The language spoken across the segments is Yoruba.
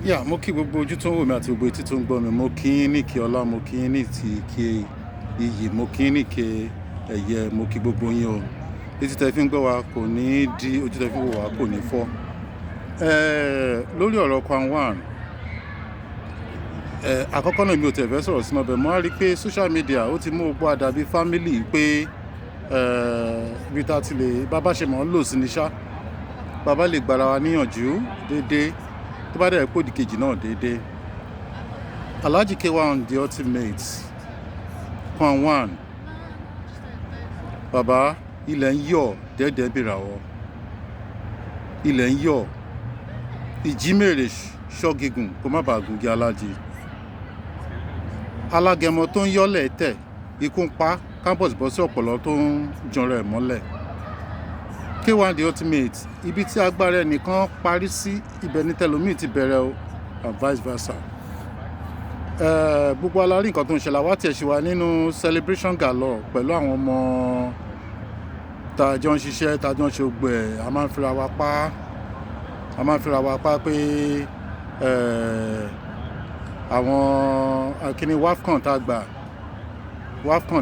Yeah, mo kí gbogbo ojú tó ń wò mí àti gbogbo etí tó ń gbọ́ mi. Mo kí yín ní kí ọlá, mo kí yín ní ti kí iyì, mo kí yín ní kí ẹ̀yẹ, mo kí gbogbo yín o. Etí tẹ́ fi ń gbọ́ wa kò ní di, ojú tẹ́ fi ń wò wá kò ní fọ́. Lórí ọ̀rọ̀ Kwam 1, àkọ́kọ́ náà mi ò tẹ̀ fẹ́ sọ̀rọ̀ sínú ọbẹ̀. Mo á rí i pé social media ó ti mú gbogbo àdàbí family pé bí ta ti lè bàbá ṣe mọ̀ ń lò sí ní ṣá. Bàbá lè gbára wa níyànjú déédéé tó bá dẹ̀ pé òdìkejì náà déédéé. Alhaji K1 the ultimate Kwam 1. Bàbá ilẹ̀ ń yọ̀ dẹ́dẹ́ bìràwọ̀. Ilẹ̀ ń yọ̀. Ìjímèrè ṣọ́gígùn kó má bàa gùn gé alájì. Alágẹmọ tó ń yọ́lẹ̀ tẹ̀ ikú ń pa campus bọ́ sí ọ̀pọ̀lọ́ tó ń janra ẹ̀ mọ́lẹ̀. K1 the ultimate ibi tí agbára ẹnìkan parí sí ibẹ̀ ní tẹlòmíì ti bẹ̀rẹ̀ o and vice versa. Gbogbo alárí nǹkan tó ń ṣẹlẹ̀ wá tiẹ̀ ṣe wà nínú celebration galore pẹ̀lú àwọn ọmọ tàjọ ń ṣiṣẹ́ tàjọ ń ṣe gbogbo ẹ̀. A máa ń fira wa pa pé àwọn akíní WAFCON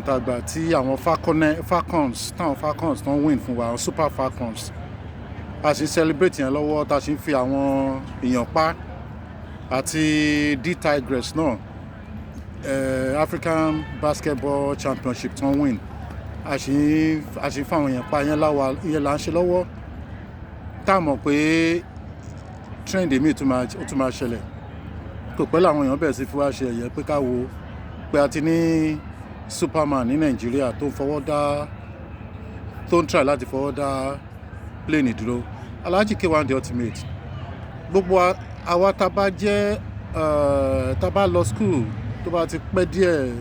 tá a gbà tí àwọn Falcons tó ń win fún wa, Super Falcons. A sì ń celebrate yẹn lọ́wọ́, tá a sì ń fi àwọn èèyàn pa àti D-Tigress náà, African Basketball Championship tó ń win. A sì ń fa àwọn èèyàn pa yẹn láwa, ìyẹn là ń ṣe lọ́wọ́. Tá a mọ̀ pé trend èmi tún máa ṣẹlẹ̀. Kò pẹ́ làwọn èèyàn bẹ̀rẹ̀ sí fi wá ṣe ẹ̀yẹ pé ká wo pé a ti ní Superman ní Nàìjíríà tó ń try láti fọwọ́ dá plane dúró. Alhaji K1 the ultimate. Gbogbo àwa tá bá lọ school tó bá ti pẹ́ díẹ̀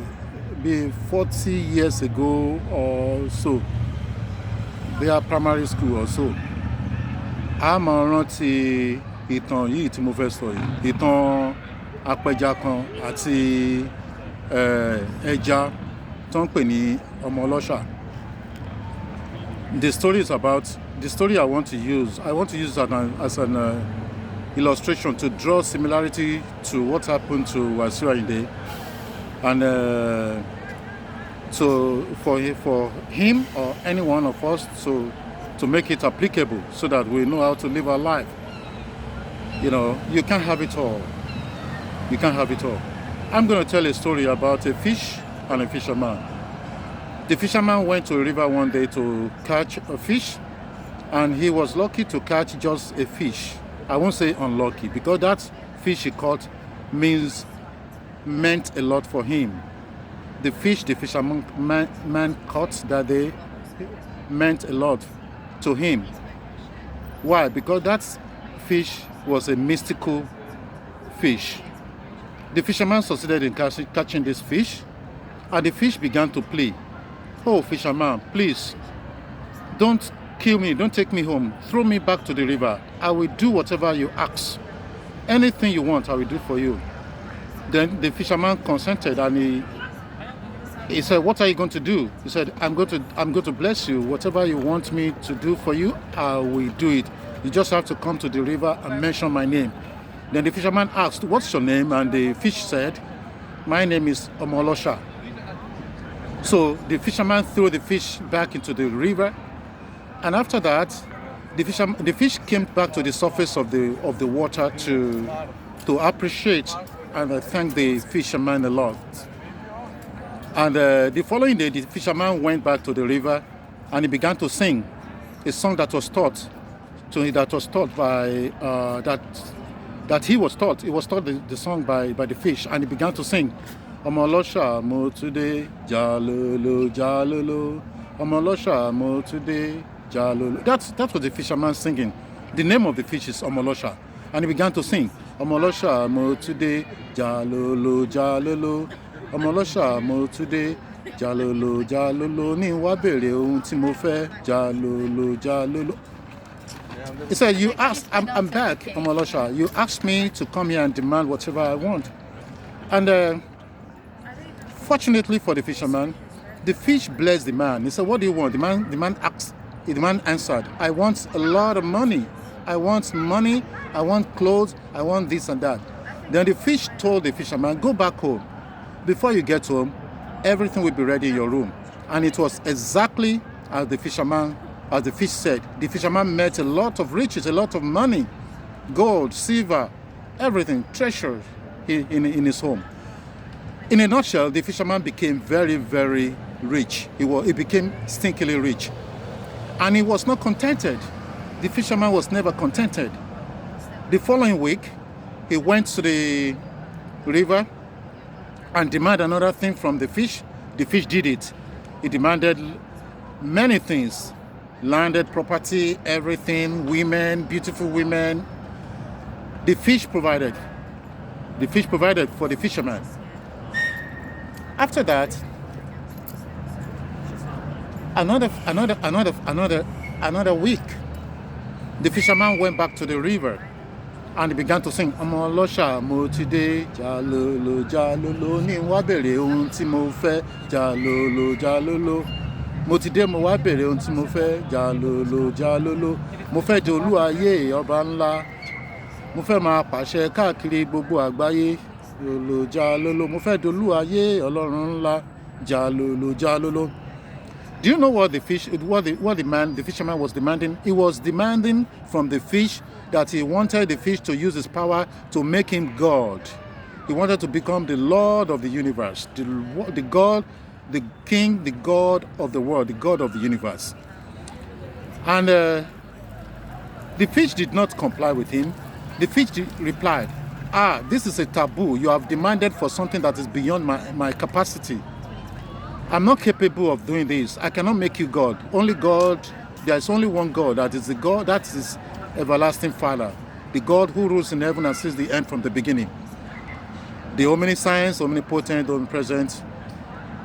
bí 40 years ago or so, bóyá primary school or so, a máa rántí ìtàn yìí tí mo fẹ́ sọ yìí. Ìtàn apẹja kan àti ẹja tó ń pè ní ọmọ ọlọ́ṣà. The story I want to use as an illustration to draw similarity to what happened to Wasiu Ayinde, and for him or any one of us to make it applicable so that we know how to live our life. You know, you can't have it all. I'm going to tell a story about a fish and a fisherman. The fisherman went to a river one day to catch a fish, and he was lucky to catch just a fish. I won't say unlucky, because that fish he caught meant a lot for him. The fish the fisherman caught that day meant a lot to him. Why? Because that fish was a mystical fish. The fisherman succeeded in catching this fish, and the fish began to plead. "Oh, fisherman, please, don't kill me, don't take me home. Throw me back to the river. I will do whatever you ask. Anything you want, I will do for you." Then the fisherman consented, and he said, "What are you going to do?" He said, I'm going to bless you. Whatever you want me to do for you, I will do it. You just have to come to the river and mention my name." Then the fisherman asked, "What's your name?" And the fish said, "My name is Omolosha." So the fisherman threw the fish back into the river, and after that, the fish came back to the surface of the water to appreciate and thank the fisherman a lot. And the following day, the fisherman went back to the river, and he began to sing a song that was taught by that he was taught. He was taught the song by the fish, and he began to sing, "Omolosha mo today, jalolo jalolo, Omolosha mo today, jalolo." That was the fisherman singing. The name of the fish is Omolosha, and he began to sing, "Omolosha mo today, jalolo jalolo, Omolosha mo today, jalolo jalolo, ni wa bere ohun tí mo fẹ́, jalolo jalolo." He said, I'm back, Omolosha. You asked me to come here and demand whatever I want. And fortunately for the fisherman, the fish blessed the man. He said, "What do you want?" The man answered, "I want a lot of money. I want money, I want clothes, I want this and that. Then the fish told the fisherman, go back home. Before you get home, everything will be ready in your room. And it was exactly as the fish said. The fisherman met a lot of riches, a lot of money, gold, silver, everything, treasures in his home. In a nutshell, the fisherman became very, very rich. He became stinkily rich. And he was not contented. The fisherman was never contented. The following week, he went to the river and demanded another thing from the fish. The fish did it. He demanded many things: landed property, everything, women, beautiful women. The fish provided. The fish provided for the fisherman. After that, another week, the fisherman went back to the river and he began to sing, Ọmọ ọlọ́ṣà mo ti dé, jalolo jalolo ní wá bèrè ohun tí mo fẹ́, jalolo jalolo. Mo ti dé mo wá bèrè ohun tí mo fẹ́, jalolo jalolo. Mo fẹ́ di olú ayé ọba ńlá. Mo fẹ́ máa pàṣẹ káàkiri gbogbo àgbáyé, jalolo jalolo. Mo fẹ́ di olú ayé ọlọ́run ńlá, jalolo jalolo. Do you know what the fisherman was demanding? He was demanding from the fish that he wanted the fish to use his power to make him God. He wanted to become the Lord of the universe, the God, the King, the God of the world, the God of the universe. And the fish did not comply with him. The fish replied, this is a taboo. You have demanded for something that is beyond my capacity. I'm not capable of doing this. I cannot make you God. Only God, there is only one God. That is the God, that is everlasting Father. The God who rules in heaven and sees the end from the beginning. The omniscience, omnipotent, omnipresent.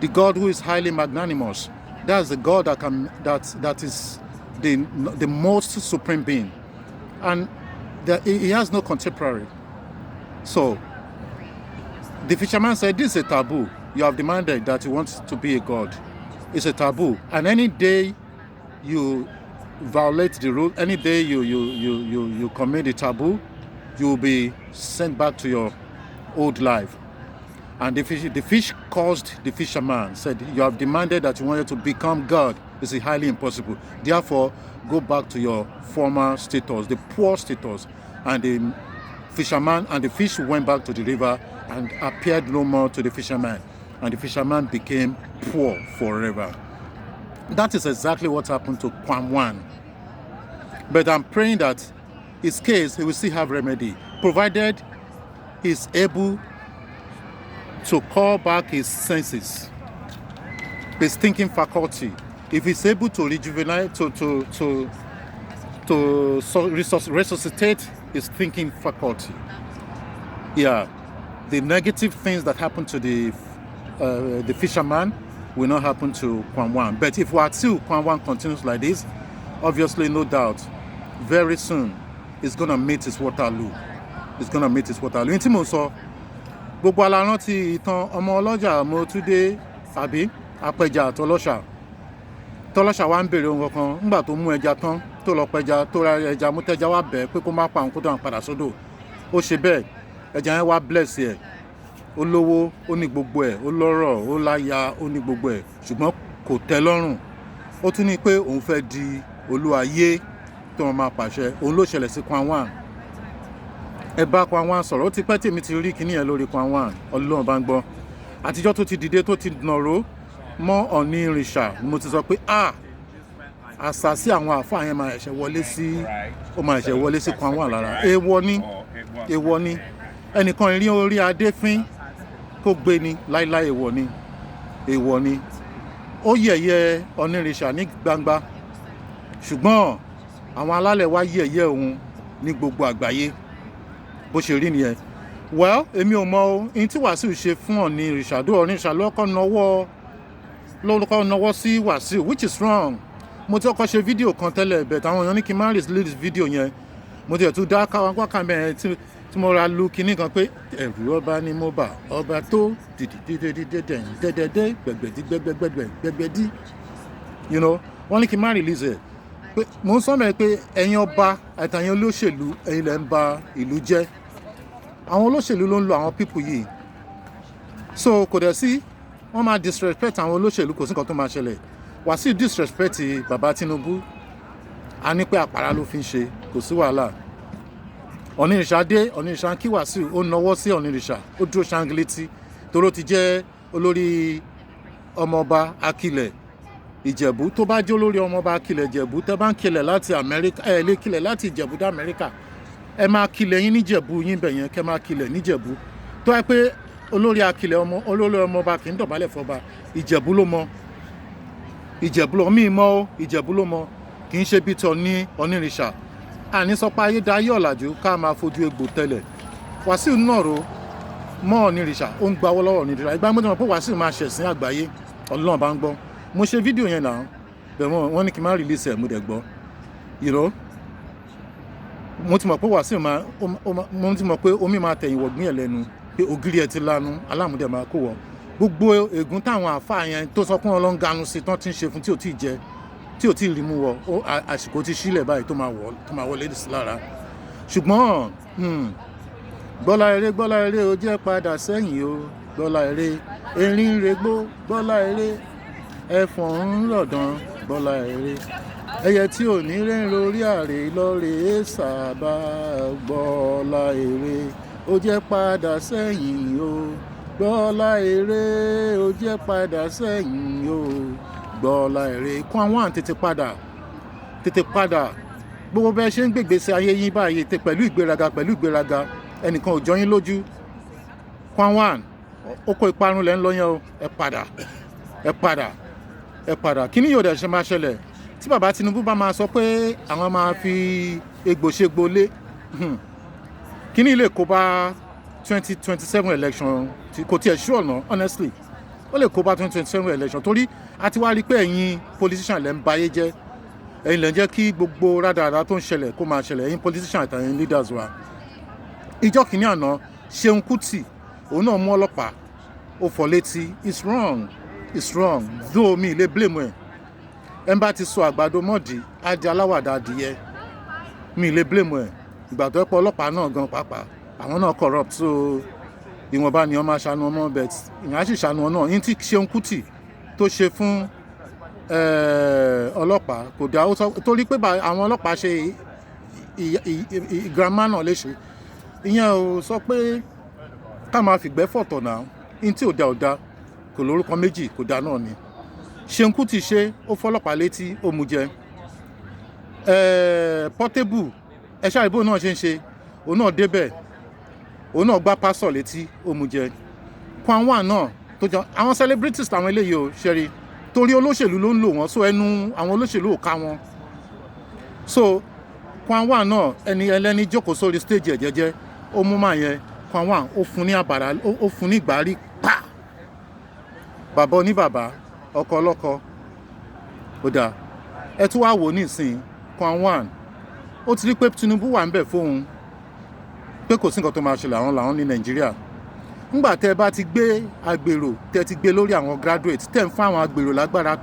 The God who is highly magnanimous. That's the God that is the most supreme being. And he has no contemporary. So, the fisherman said, this is a taboo. You have demanded that you want to be a God. It's a taboo. And any day you violate the rule, any day you commit a taboo, you will be sent back to your old life. And the fish caused the fisherman, said, you have demanded that you wanted to become God. It's highly impossible. Therefore, go back to your former status, the poor status. And the fisherman and the fish went back to the river and appeared no more to the fisherman. And the fisherman became poor forever. That is exactly what happened to Kwam 1. But I'm praying that his case, he will still have remedy, provided he's able to call back his senses, his thinking faculty. If he's able to rejuvenate, to resuscitate his thinking faculty. Yeah, the negative things that happen to the fisherman will not happen to Kwam 1. But if Wasiu Kwam 1 continues like this, obviously, no doubt, very soon, it's going to meet his Waterloo. It's going to meet his Waterloo. In Timoso, gbogbo ala rántí ìtàn ọmọ ọlọ́jà mo tún dé àbí apẹja tọlọ́ṣà wá ń bèrè ohun kankan nígbà tó mú ẹja tán tó lọ pẹja tó ra ẹja mú tẹja wá bẹ̀ pé kó má pa òun kó tó àwọn padà sódò. Ó ṣe bẹ́ẹ̀, ẹja yẹn wá bless ẹ̀. Ó lówó, ó ní gbogbo ẹ̀, ó lọ́rọ̀, ó láya, ó ní gbogbo ẹ̀, ṣùgbọ́n kò tẹ́ lọ́rùn. Ó tún ní pé òun fẹ́ di olú ayé tó wọn máa pàṣẹ. Òun ló ṣẹlẹ̀ sí Kwam 1. Ẹ bá Kwam 1 sọ̀rọ̀. Ó ti pẹ́ tèmi ti rí kíní yẹn lórí Kwam 1. Ọlọ́run bá ń gbọ́. Àtijọ́ tó ti dìde tó ti nàró mọ́ ọ̀ní ìrìnsà ni mo ti sọ pé àṣàsí àwọn àfáà yẹn máa ẹ̀ṣẹ̀ wọlé sí Kwam 1 lára. Èèwọ̀ ni ẹnìkan ìrí orí adé fín kó gbé ni láíláí. Èèwọ̀ ni ó yẹ̀yẹ́ onírìṣà ní gbangba, ṣùgbọ́n àwọn alálẹ̀ wá yẹ̀yẹ́ òun ní gbogbo àgbáyé. Bó ṣe rí nìyẹn. Well, èmi ò mọ o in tí Wasiu ṣe fún onírìṣà lọ́kọ́ nawọ́ sí Wasiu, which is wrong. Mo ti kọ́kọ́ ṣe fídíò kan tẹ́lẹ̀ bẹ̀ táwọn èèyàn ní kí n má release fídíò yẹn. Mo ti ẹ̀ tún dá wákà mẹ́rin tí mo ra lu kinní kan pé ẹ̀rù ọba ni mo bà, ọba tó dìdìdìdìdìdìdìdìdì gbẹ̀gbẹ̀dí. You know, wọ́n ní kí n má release ẹ̀. mo ń sọ mẹ́ pé ẹ̀yin ọba àtàyìn olóṣèlú ẹ̀yin lẹ́ ń ba ìlú jẹ́ àwọn olóṣèlú ló ń lo àwọn pípù yìí so kò dẹ̀ sí wọ́n máa disrespect àwọn olóṣèlú kò sí nǹkan tó máa ṣẹlẹ̀ Wasiu disrespect bàbá Tinubu a ní pé àpárá ló fi ń ṣe kò sí wàhálà Ọ̀nìrìṣà dé Ọ̀nìrìṣà kí Wasiu ó nawọ́ sí Ọ̀nìrìṣà ó dúró ṣáńgílétí toró ti jẹ́ olórí ọmọọba Akilẹ̀ Ìjẹ̀bú tó bá jẹ́ olórí ọmọọba Akilẹ̀ Ìjẹ̀bú tẹ́ bá ń kilẹ̀ láti Amẹ́ríkà lè kilẹ̀ láti Ìjẹ̀bú dé Amẹ́ríkà ẹ máa kilẹ̀ yín níjẹ̀bú yín bẹ̀ yẹn kẹ́ máa kilẹ̀ níjẹ̀bú tó yẹ pé olórí Akilẹ̀ olórí ọmọọba kì í dọ̀bálẹ̀ fọba Ìjẹ̀bú ló mọ Ìjẹ̀bú ló mí mọ́ ó Ìjẹ̀bú ló mọ kì í ṣe bí tọ́ ní Ọ̀nìrìṣà àní sọpá ayédáyé ọ̀làjú ká máa fojú egbò tẹ́lẹ̀ Wasiu náà ro mọ́ Ọ̀nìrìṣà ó ń gbawọ́ lọ́wọ́ Ọ̀nìrìṣà ìgbà mo ti mọ̀ pé Wasiu máa ṣẹ̀sìn àgbáyé Ọlọ́run bá ń gbọ́ mo ṣe fídíò yẹn náà bẹ̀rẹ̀ wọ́n ní kí n má release ẹ̀ mo dẹ̀ gbọ́ ìró mo ti mọ̀ pé Wasiu mo ti mọ̀ pé omi máa tẹ̀yìn wọ̀gbìn ẹ̀ lẹ́nu pé ògiri ẹ̀ ti lanu aláàmúdẹ̀ máa kó wọ gbogbo ègún táwọn àáfàá yẹn tó sọ pé wọn lọ ń ganu sí tán ti ń ṣe fún tí ò tí ì jẹ tí ò tí ì rí mú wọ àsìkò ti sílẹ̀ báyìí tó máa wọlé sí lára ṣùgbọ́n gbọ́lá eré ó jẹ́ padà sẹ́yìn o gbọ́lá eré erin regbó gbọ́lá eré ẹ̀fọ̀n ń rọ̀dàn gbọ́lá eré ẹyẹ tí ò ní rẹ́ ń rorí àrè lọ́rẹ̀ sábà gbọ́lá eré ó jẹ́ padà sẹ́yìn o gbọ́lá eré ó jẹ́ padà sẹ́yìn o gbọ́lá eré Kwam tètè padà gbogbo bẹ́ẹ̀ ṣe ń gbègbèsè ayé yín báyìí pẹ̀lú ìgbéraga ẹnìkan ò jọ yín lójú Kwam oko ìparun lẹ́ ń lọ yẹn o ẹ padà kí ni yóò dẹ̀ ṣe máa ṣẹlẹ̀ tí bàbá Tinubu bá máa sọ pé àwọn máa fi egbò ṣe gbolé kí ni ilé kó bá 2027 election kò tiẹ̀ ṣú ọ̀nà honestly ó lè kó bá 2027 election torí a ti wá rí pé ẹ̀yin politician lẹ́ ń bayé jẹ́ ẹ̀yin lẹ́ ń jẹ́ kí gbogbo rádaràdà tó ń ṣẹlẹ̀ kó máa ṣẹlẹ̀ ẹ̀yin politician àtàyìn leaders wa ìjọ kìíní àná Seun Kuti òun náà mú ọlọ́pàá ó fọ́ létí it's wrong though mi lè blame ẹ̀ ń bá ti sọ àgbàdo mọ́ọ̀dì á di aláwàdà adìyẹ mi lè blame ẹ̀ ìgbà tó pọ̀ ọlọ́pàá náà gan pàápàá àwọn náà corrupt so ìwọ̀nba ni wọ́n máa ṣàánú ọmọ bet ìyẹn á sì ṣàánú ọ náà yín tí Seun Kuti tó ṣe fún ọlọ́pàá kò dá torí pé àwọn ọlọ́pàá ṣe grandma náà léṣe ìyẹn ò sọ pé ká máa fìgbẹ́ fọ̀tọ̀ náà yín tí ò dá kò lórúkọ méjì kò dá náà ni Seun Kuti ṣe ó fọlọ́pàá létí ó mú jẹ Portable ẹ̀ṣá ìbò náà ṣe ń ṣe òun náà débẹ̀ òun náà gbá pásọ̀ létí ó mú jẹ Kwam náà tó jọ àwọn celebrities làwọn eléyìí ò ṣẹ́rí torí olóṣèlú ló ń lò wọ́n so ẹnu àwọn olóṣèlú ò ká wọn so Kwam náà ẹni ẹlẹ́ni jókòó sórí stage ẹ̀ jẹ́jẹ́ ó mú màá yẹn Kwam ó fún ní àbàrà ó fún ní ìgbárí pa bàbá oníbàbá ọkọ ọlọ́kọ ó dáa ẹ tún wá wò nísìnyí Kwam ó ti rí pé Tinubu wà ń bẹ̀ fóun pé kò sí nǹkan tó máa ṣẹlẹ̀ àwọn làwọn ní Nàìjíríà ńgbà tẹ́ bá ti gbé agbèrò tẹ́ ti gbé lórí àwọn graduate tẹ́ ń fún àwọn agbèrò lágbára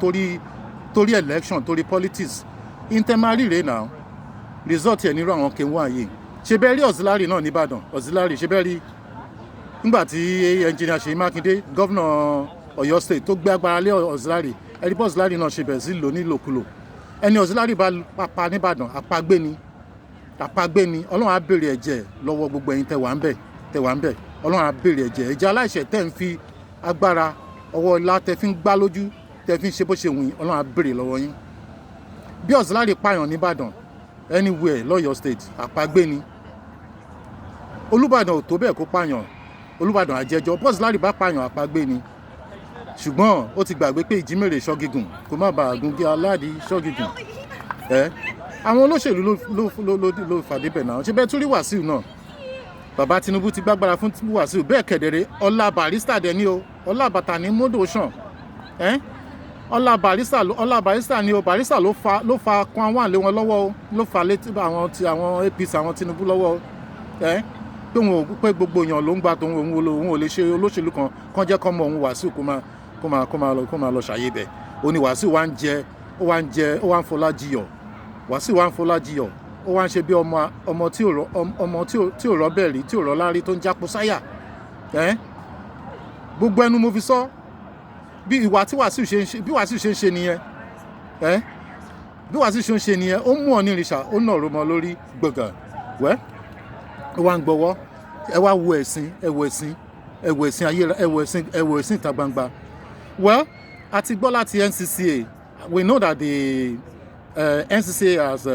torí election torí politics intemari rèé náà result ẹ̀ nírú àwọn kéwọ́n àyè ṣe bẹ́ẹ̀ rí auxiliary náà nìbàdàn auxiliary ṣe bẹ́ẹ̀ rí ńgbà tí engineer Ṣèyí Mákindé gọ́vnà Ọ̀yọ́ state tó gbé agbára lé auxiliary ẹ̀rí bọ́ auxiliary náà ṣe bẹ̀rẹ̀ sí lò nílòkulò ẹni auxiliary bá pa nìbàdàn àpagbé ni Ọlọ́run á béèrè ẹ̀jẹ̀ lọ́wọ́ gbogbo ẹ̀yin tẹ́ wà ń bẹ̀ Ọlọ́run á béèrè ẹ̀jẹ̀ aláìṣẹ̀ tẹ́ ń fi agbára ọwọ́ ńlá tẹ́ fi ń gbá lójú tẹ́ fi ń ṣe bó ṣe wù yín Ọlọ́run á béèrè lọ́wọ́ yín bí auxiliary pààyàn nìbàdàn anywhere lọ́yọ̀ state àpagbé ni Olúbàdàn ò tó bẹ́ẹ̀ kó pààyàn Olúbàdàn àjẹjọ bí auxiliary bá pààyàn àpagbé ni ṣùgbọ́n ó ti gbàgbé pé ìjímèrè ṣọ́gígùn kó má bàa gungi aláàdí ṣọ́gígùn àwọn olóṣèlú ló fàdé bẹ̀ náà ṣe bẹ́ẹ̀ tún rí Wasiu náà bàbá Tinubu ti gbàgbára fún Wasiu bẹ́ẹ̀ kẹ̀dẹ̀rẹ̀ ọlá barista dẹ̀ ní o ọlá bàtà ní mọ́dọ̀ sàn ọlá barista ní o barista ló fa Kwam lé wọn lọ́wọ́ o ló fa létí àwọn APC àwọn Tinubu lọ́wọ́ o pé wọn ò pé gbogbo èèyàn ló ń gbà tó òun ò lè ṣe olóṣèlú kan jẹ́ kọ́mọ òun Wasiu kó máa lọ ṣàyè bẹ̀ ó ní Wasiu ó wá ń fọlá jiyọ̀ Wasiu wá ń fọlájiyọ̀ ó wá ń ṣe bí ọmọ tí ò rọ́bẹ̀rí tí ò rọ́lárí tó ń jápọ̀ sáyà gbogbo ẹnu mo fi sọ bí ìwà tí Wasiu ṣe ń ṣe bí Wasiu ṣe ń ṣe nìyẹn bí Wasiu ṣe ń ṣe nìyẹn ó mú ọ ní ìrìṣà ó nà ọmọ lórí gbọ̀ngàn ó wá ń gbọ́wọ́ ẹ wá wo ẹ̀sìn ẹ̀sìn ayé ẹ̀sìn ìta gbangba àti gbọ́ láti NCCA we know that the NCCA has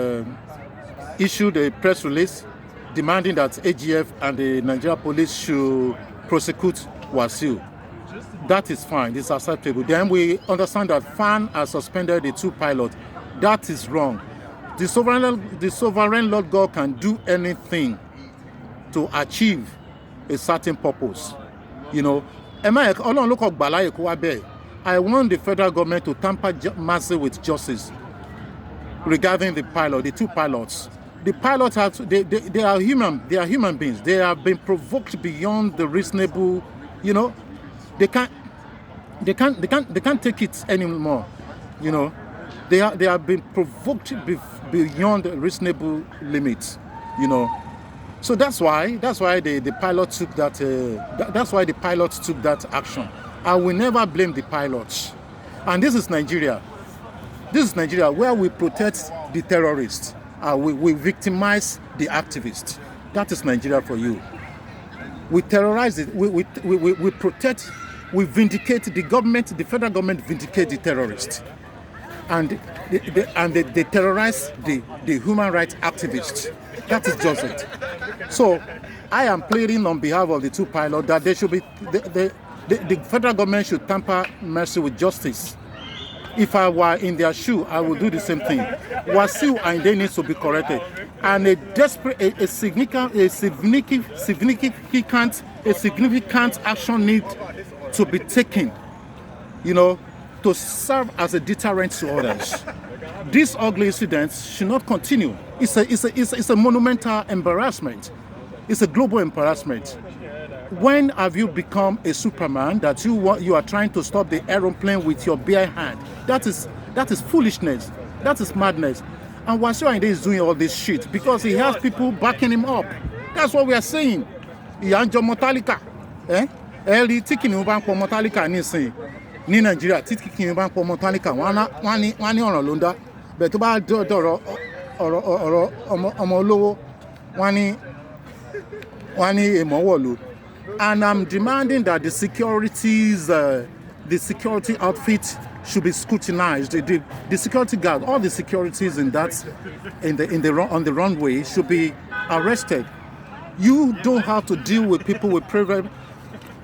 issued a press release demanding that AGF and the Nigeria police should prosecute Wasiu. That is fine, it's acceptable. Then we understand that FAN has suspended the 2 pilots. That is wrong. The sovereign Lord God can do anything to achieve a certain purpose. You know, I want the federal government to tamper massive with justice regarding the 2 pilots. The pilots they are human beings. They have been provoked beyond the reasonable, you know. They can't take it anymore. You know, they have been provoked beyond reasonable limits. You know, so that's why the pilot took that. That's why the pilots took that action. I will never blame the pilots. And this is Nigeria. This is Nigeria where we protect the terrorists. We victimize the activists. That is Nigeria for you. We terrorize it. We protect. We vindicate the government. The federal government vindicate the terrorists, and they terrorize the human rights activists. That is just it. So I am pleading on behalf of the 2 pilots that they should be the federal government should tamper mercy with justice. If I were in their shoe, I would do the same thing. Wasiu Ayinde needs to be corrected, and a significant action needs to be taken, you know, to serve as a deterrent to others. These ugly incidents should not continue. It's a monumental embarrassment. It's a global embarrassment. When have you become a Superman that you are trying to stop the aeroplane with your bare hand? That is foolishness. That is madness. And Wasiu Ayinde is doing all this shit because he has people backing him up. That's what we are saying. Ìyànjọ Metallica. Rí tí kìnìún bá ń pọ Metallica nísìnyí ní Nàìjíríà tí kìnìún bá ń pọ Metallica wọ́n ní ọ̀ràn ló ń dá. Bẹ́ẹ̀ tó bá dọ̀rọ̀ ọ̀rọ̀ ọmọ olówó wọ́n ní èèmọ̀ wọ̀lú. And I'm demanding that the security outfit should be scrutinized. The security guard, all the securities on the runway should be arrested. You don't have to deal with people with privilege.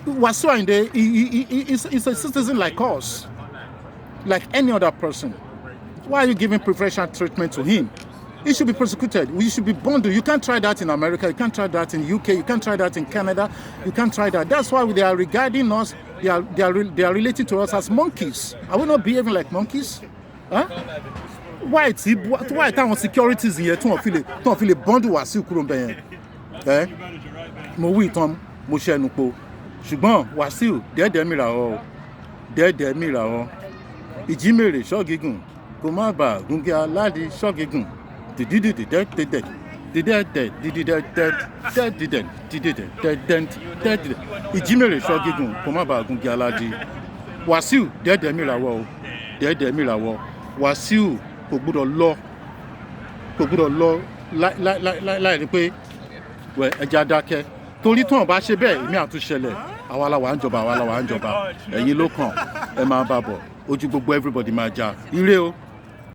Wasiu Ayinde is a citizen like us, like any other person. Why are you giving preferential treatment to him? He should be prosecuted. We should be bundled. You can't try that in America. You can't try that in UK. You can't try that in Canada. You can't try that. That's why they are regarding us. They are relating to us as monkeys. Are we not behaving like monkeys? Huh? Why táwọn securities here tó wọ́n fi lè bundle Wasiu kúrò ńbẹ̀ yẹn? Mo wí ìtàn mo ṣe ẹnu po. Ṣùgbọ́n Wasiu dẹ́ẹ̀dẹ́ mìíràn ọ́. Ìjímèrè ṣọ́gígùn kò má bàa gúngẹ́ aládìí ṣọ́gígùn. Ìjímèrè ṣọ́gígùn kò má bàa gúngẹ́ aládìí. Wasiu dẹ́ẹ̀dẹ́ mìíràn wọ́. Wasiu kò gbọ́dọ̀ lọ láì ní pé ẹja dákẹ́. Torí tí wọ́n bá ṣe bẹ́ẹ̀ èmi àtúnṣẹlẹ̀ àwa la wà ń jọba ẹ̀yin ló kàn ẹ máa bá bọ̀ ojú gbogbo everybody máa já ire o.